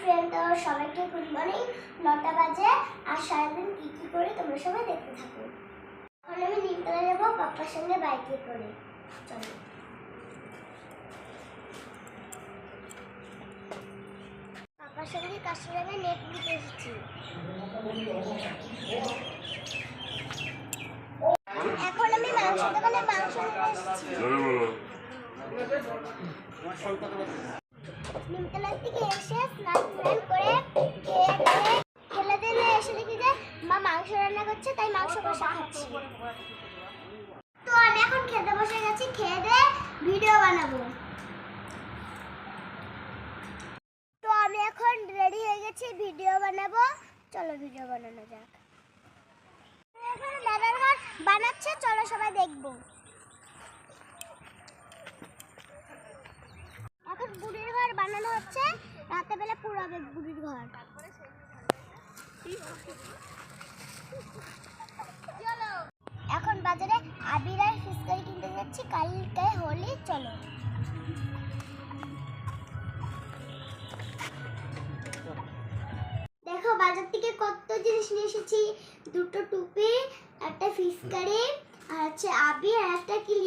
Friend, তো সবাইকে good morning. 9টা বাজে আর সারাদিন কি কি করে তোমরা সবাই দেখতে থাকো। এখন আমি নিমতলা যাবো পাপ্পার সঙ্গে বাইকে করে। চলো। পাপ্পার সঙ্গে কাস্টমারে নেট দিতে এসেছি। এখন আমি মাংস দোকানে মাংস নিতে এসেছি। নিমতলার থেকে এসে স্নান করে খেলে দিলে এসে দেখি যে মা মাংস রান্না করছে, তাই মাংস কষা খাচ্ছি। তো আমি এখন খেতে বসে গেছি, খেয়ে দিয়ে ভিডিও বানাবো। তো আমি এখন রেডি হয়ে গেছি, ভিডিও বানাবো। চলো ভিডিও বানানো যাক। এখন দাদার ঘর বানাচ্ছে, চলো সবাই দেখবো। এখন বুড়ির ঘর বানানো হচ্ছে, রাতে বেলা পুরাবে বুড়ির ঘর। এখন বাজারে আবির আর ফিসকারি কিনতে যাচ্ছি, কালকে হোলি। চলো। দেখো বাজার থেকে কত জিনিস নিয়ে এসেছি। দুটো টুপি, একটা ফিসকারি, আর হচ্ছে আবির, আর একটা কি